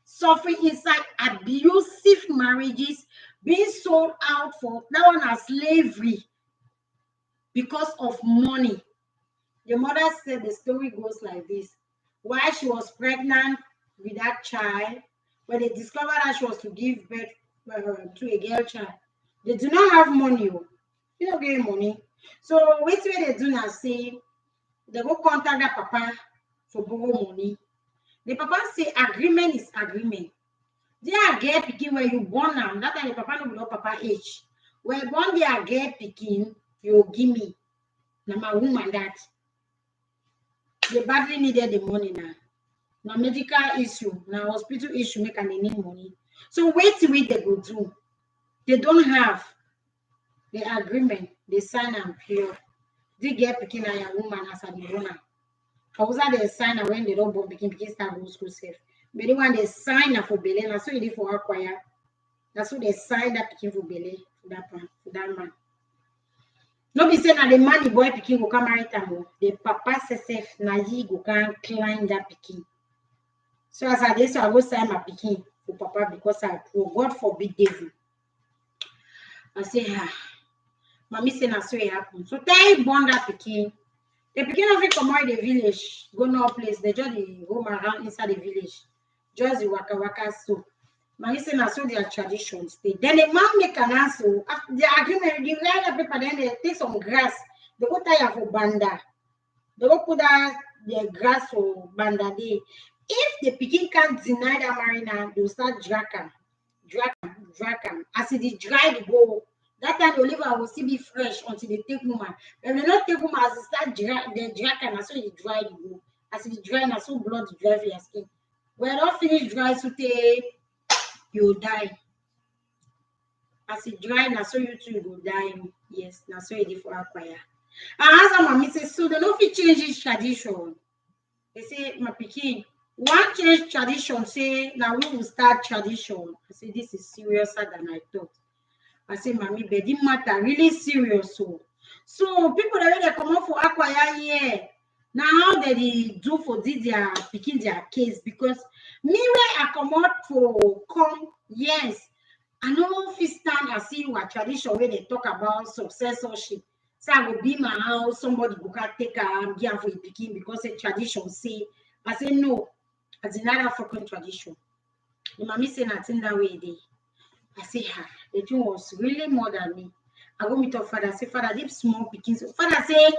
suffering inside abusive marriages, being sold out for that one as slavery because of money. The mother said the story goes like this. While she was pregnant with that child, when they discovered that she was to give birth to a girl child, they do not have money. They don't get money. So what they do now say, they go contact their papa for borrow money. The papa say agreement is agreement. They are get picking where you born now. That time the papa no know papa age. Where born they are get picking, you give me. Now my woman that they badly needed the money now. Now medical issue, now hospital issue make and they need money. So wait till they go do. They don't have the agreement. They sign and pure. They get picking a woman as a owner. Cause they sign when they don't born picking start go school safe. But the one they sign for Belen, that's what they did for acquire. That's what they sign that picking for Belen for that man. No be say na the man the boy pikin go come marry am. The papa sef na he go come climb that pikin. So as I did, so I go sign my pikin for papa because I oh, God forbid devil. I say, mommy say na so it happen. So tell born that pikin. The pikin of it come out the village, go no place. They just roam around inside the village. Just the waka so. Mommy say na so their traditions. Then the man make an answer. After the agreement, the write the paper, then they take some grass. They go tie for banda. They go put that the grass for banda day. If the pikin can't deny that marina, they'll start drag am. As it dry the go, that time the liver will still be fresh until they take woman. When they not take woman, as it start the drag am, so it dry the go. As it dry, na so blood dry for your skin. When it don't finish dry, so you die. As it dry, na so you too go die. Yes, na so it is for acquire. And as mommy say, so they don't fit change this tradition. They say, my pikin, one change tradition, say, now we will start tradition. I say, this is seriouser than I thought. I say, mommy, but this matter really serious. So people that they come out for acquire here. Now how they do for this their picking their case? Because me where I come out for come, yes, I know if stand and see what tradition where they talk about successorship. So I will be my house, somebody go take a give for a picking because a tradition say. I say no, as another African tradition. The mommy say nothing that way day. I say the thing was really more than me. I go meet up father. I say father, deep small pickings. Father say,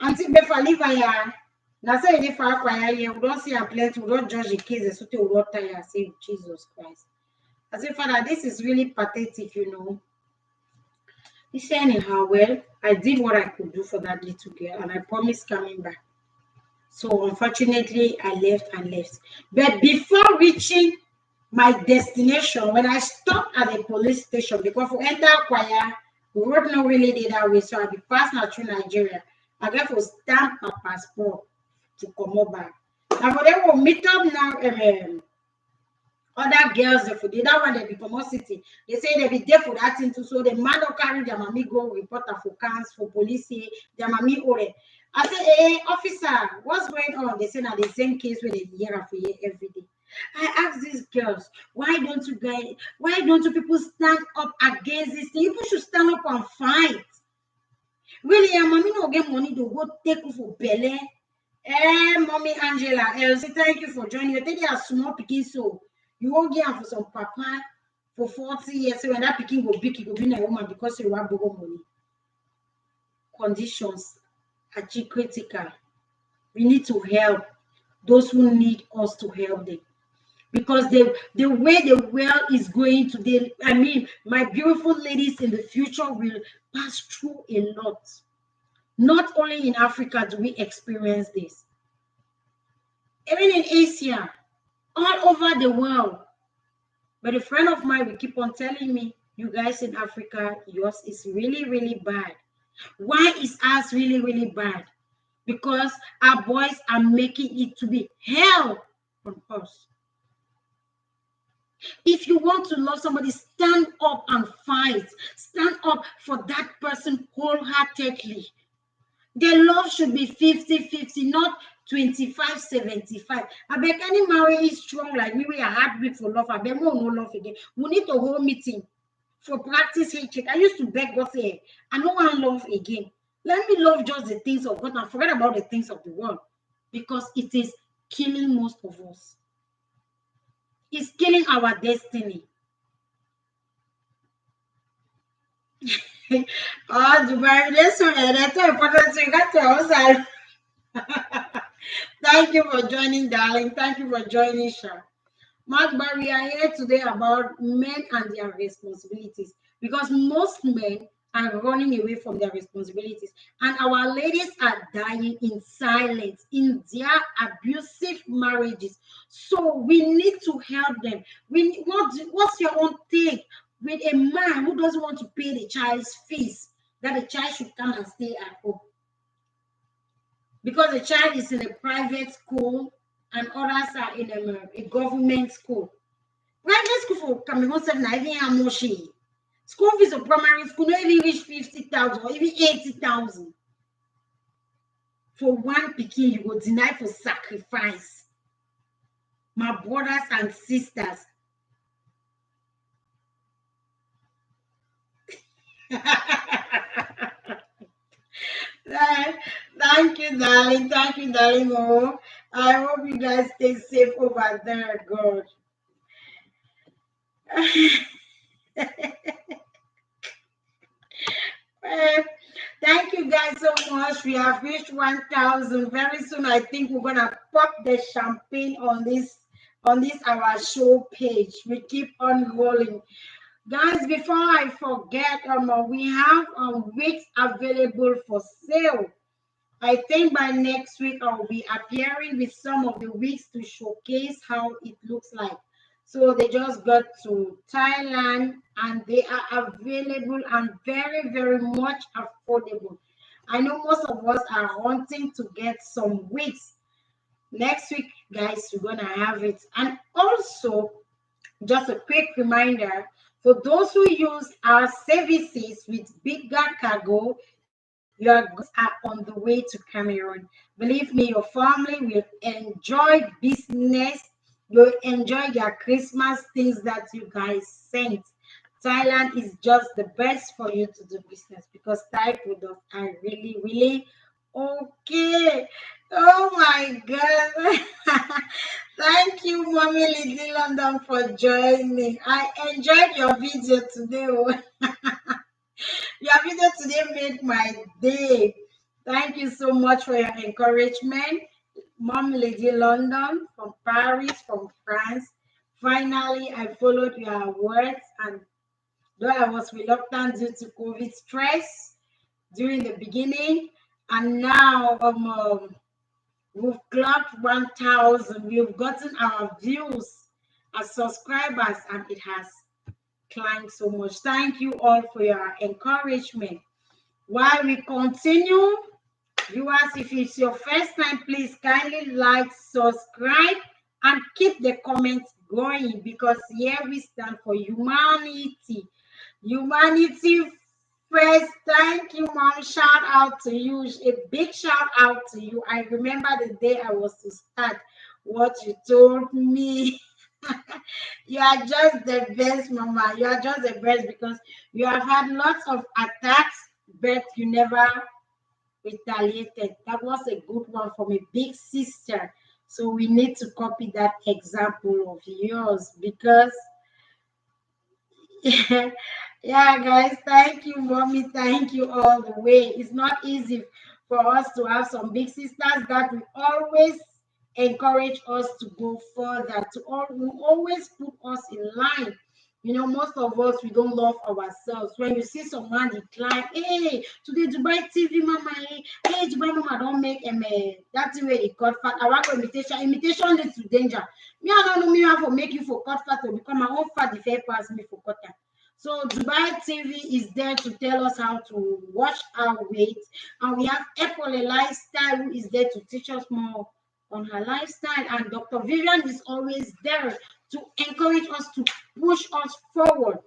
Auntie Befa live here. Now say if I acquire here, we don't see a plenty, we don't judge the case, so we don't tire. I say Jesus Christ. I say father, this is really pathetic, you know. He said anyhow, well, I did what I could do for that little girl, and I promised coming back. So unfortunately, I left. But before reaching my destination, when I stopped at the police station, because for enter choir, the road not really did that way, so I be passed now through Nigeria. I get to stamp my passport to come back. Now for them will meet up now. Other girls they for the that one they be from city. They say they be there for that thing too. So the man don't carry their mommy go report her for cans for police their mommy ore. I say, hey officer, what's going on? They say now the same case where they hear for you every day. I ask these girls, why don't you people stand up against this thing? People should stand up and fight. Really, your mommy no get money to go take you for belly. Mommy Angela, say thank you for joining. You think they are small picking so. You won't get for some papa for 40 years. So when that picking go big, it will be a woman because you want borrow money. Conditions are critical. We need to help those who need us to help them. Because the way the world is going today, I mean, my beautiful ladies in the future will pass through a lot. Not only in Africa do we experience this. Even in Asia, all over the world. But a friend of mine will keep on telling me, you guys in Africa, yours is really, really bad. Why is ours really, really bad? Because our boys are making it to be hell on us. If you want to love somebody, stand up and fight. Stand up for that person wholeheartedly. Their love should be 50-50, not 25-75. I beg any marriage is strong like me, we are heartbeat for love. I beg we no love again. We need to hold meeting for practice hatred. I used to beg God say, I don't want love again. Let me love just the things of God and forget about the things of the world, because it is killing most of us. It's killing our destiny. Oh, Dubai, that's important. So you got to also. Thank you for joining, darling. Thank you for joining, Sha. But we are here today about men and their responsibilities because most men are running away from their responsibilities, and our ladies are dying in silence in their abusive marriages. So we need to help them. What's your own take with a man who doesn't want to pay the child's fees, that the child should come and stay at home because the child is in a private school and others are in a government school? Private school for Cameroon 7, I think I'm more school fees of primary school not even reach 50,000 or even 80,000. For one pikin, you go deny for sacrifice. My brothers and sisters. Thank you, darling. Thank you, darling. Oh, I hope you guys stay safe over there, God. Eh, Thank you guys so much. We have reached 1,000. Very soon, I think we're gonna pop the champagne on this our show page. We keep on rolling. Guys, before I forget, we have wigs available for sale. I think by next week I'll be appearing with some of the wigs to showcase how it looks like. So they just got to Thailand and they are available and very, very much affordable. I know most of us are wanting to get some wigs. Next week, guys, we're gonna have it. And also, just a quick reminder for those who use our services with bigger cargo, your goods are on the way to Cameroon. Believe me, your family will enjoy business. You'll enjoy your Christmas things that you guys sent. Thailand is just the best for you to do business because Thai products are really, really okay. Oh my God. Thank you, Mommy Lady London, for joining. I enjoyed your video today. Your video today made my day. Thank you so much for your encouragement. Mom Lady London from Paris, from France. Finally, I followed your words, and though I was reluctant due to COVID stress during the beginning, and now we've clocked 1,000. We've gotten our views as subscribers, and it has climbed so much. Thank you all for your encouragement. While we continue, viewers, if it's your first time, please kindly like, subscribe, and keep the comments going because here we stand for humanity. Humanity first. Thank you, Mom. Shout out to you. A big shout out to you. I remember the day I was to start what you told me. You are just the best, Mama. You are just the best because you have had lots of attacks, but you never retaliated. That was a good one from a big sister. So we need to copy that example of yours because yeah, yeah, guys, thank you, Mommy. Thank you all the way. It's not easy for us to have some big sisters that will always encourage us to go further, will always put us in line. You know, most of us, we don't love ourselves. When you see someone decline, hey, today Dubai TV mama, hey, Dubai mama don't make that's the way it cut fat. I want imitation. Imitation leads to danger. Me, I don't know me how to make you for cut fat to become my own fat the fair pass me for cut. So Dubai TV is there to tell us how to watch our weight. And we have Apple a lifestyle who is there to teach us more on her lifestyle. And Dr. Vivian is always there to encourage us, to push us forward.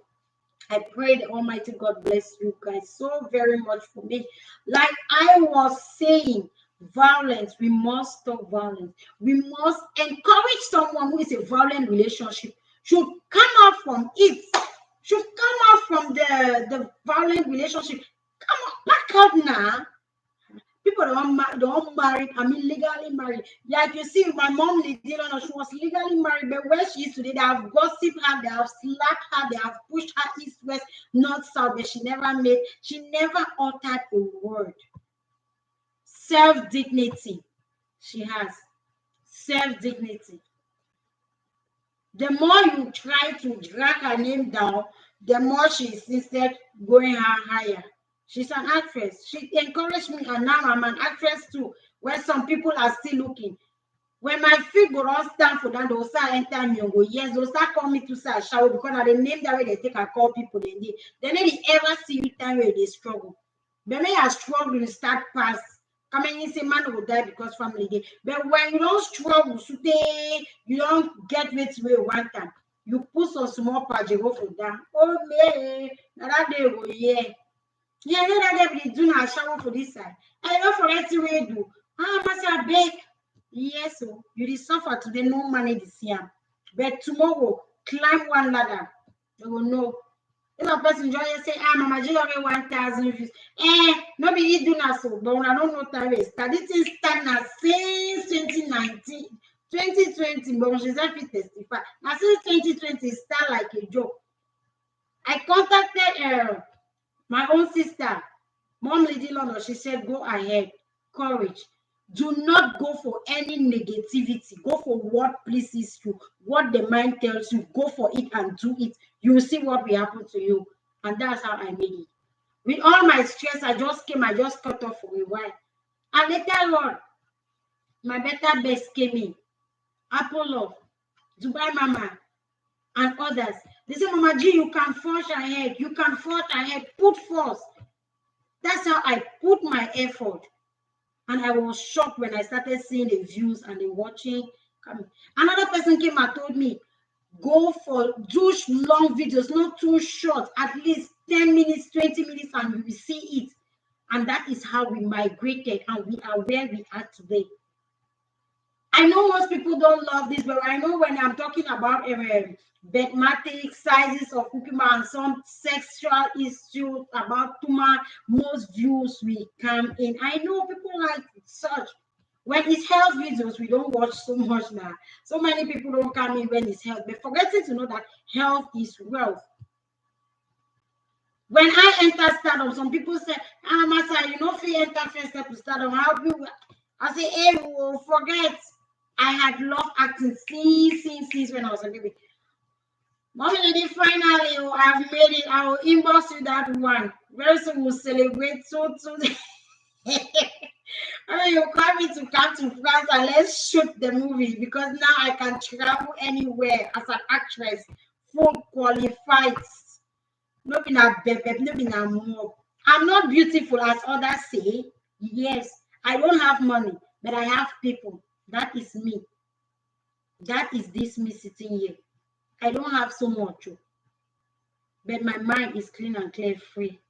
I pray the Almighty God bless you guys so very much for me. Like I was saying, violence, we must stop violence. We must encourage someone who is a violent relationship should come out from it, should come out from the violent relationship. Come on, back out now. People don't marry, I mean legally married. Like you see, my mom, Lydia, she was legally married, but where she is today, they have gossiped her, they have slapped her, they have pushed her east, west, north, south, but she never uttered a word. Self-dignity. She has self-dignity. The more you try to drag her name down, the more she insisted going higher. She's an actress. She encouraged me, and now I'm an actress too, where some people are still looking. When my feet go on stand for that, they'll start enter me and go, yes, they'll start calling me to say shower because now the name that way they take I call people they never ever see you time where they struggle. But when you struggle, you start past. Come and you say man will die because family day. But when you don't struggle, so you don't get with way one time. You put some small pajero for that. Oh man, now that day go yeah. Yeah, you know that they do not shower for this side. I don't forget to way do. Ah, must beg. Yes, so you will suffer today, no money this year. But tomorrow, climb one ladder. You will know. If a person join you say, ah, Mama J already 1,000 views. Nobody you do not so, but I don't know time is. This is start now since 2019, 2020, but she's happy testify. Now since 2020, start like a joke. I contacted my own sister, Mom Lady London. She said, go ahead, courage. Do not go for any negativity. Go for what pleases you, what the mind tells you. Go for it and do it. You will see what will happen to you. And that's how I made it. With all my stress, I just cut off for a while. And later on, my better best came in. Apollo, Dubai Mama, and others. They say, Mama G, you can forge ahead. You can forge ahead. Put force. That's how I put my effort. And I was shocked when I started seeing the views and the watching. Another person came and told me, do long videos, not too short, at least 10 minutes, 20 minutes, and you will see it. And that is how we migrated, and we are where we are today. I know most people don't love this, but I know when I'm talking about bedmatic sizes of Kukuma and some sexual issues about Tuma, most views will come in. I know people like such. When it's health videos, we don't watch so much now. So many people don't come in when it's health, but forgetting to know that health is wealth. When I enter stardom, some people say, Masa, you know, if you enter first step to stardom, how people? I say, hey, we'll forget. I had loved acting since when I was a baby. Mommy Lady, finally, I've made it. I will inbox you that one. Very soon we'll celebrate so. I mean, you call me to come to France and let's shoot the movie because now I can travel anywhere as an actress, full qualified. No be na bebe, no be na more. I'm not beautiful as others say. Yes, I don't have money, but I have people. That is me. That is this me sitting here. I don't have so much, but my mind is clean and clear free.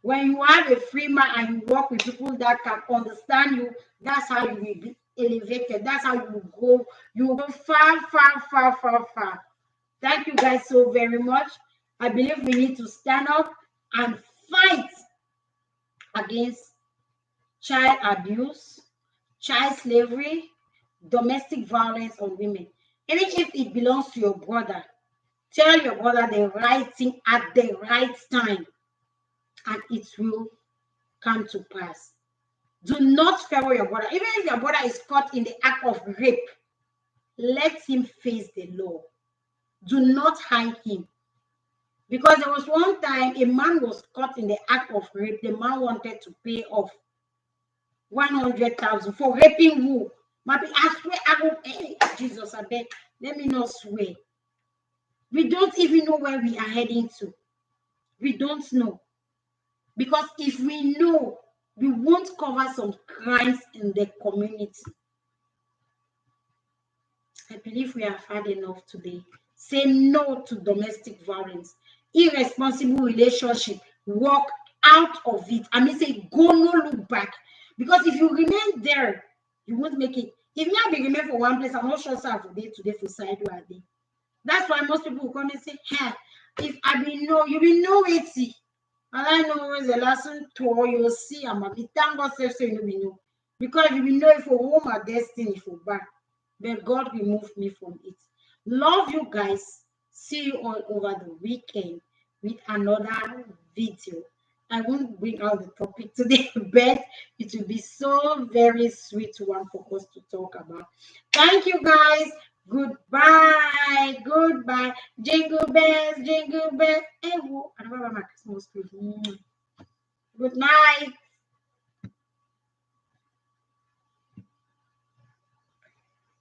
When you have a free mind and you work with people that can understand you, that's how you will be elevated. That's how you go. You go far. Thank you guys so very much. I believe we need to stand up and fight against child abuse, child slavery, domestic violence on women. Even if it belongs to your brother, tell your brother the right thing at the right time, and it will come to pass. Do not favor your brother. Even if your brother is caught in the act of rape, let him face the law. Do not hide him. Because there was one time a man was caught in the act of rape. The man wanted to pay off 100,000 for raping who? I swear, I will pay. Jesus, I beg. Let me not swear. We don't even know where we are heading to. We don't know. Because if we know, we won't cover some crimes in the community. I believe we have had enough today. Say no to domestic violence. Irresponsible relationship. Walk out of it. I mean, say go, no look back. Because if you remain there, you won't make it. If me I be remain for one place, I'm not sure for day today for side where day. That's why most people will come and say, hey, if I be know, you will know it. And I know it's a lesson to you'll see. I'm a bit thank God so you will know. Because you will know if for home or destiny for back. But God removed me from it. Love you guys. See you all over the weekend with another video. I won't bring out the topic today, but it will be so very sweet one for us to talk about. Thank you guys Goodbye. Goodbye. Jingle bells, jingle bells. Hey, who? I never wear my Christmas clothes. Good night.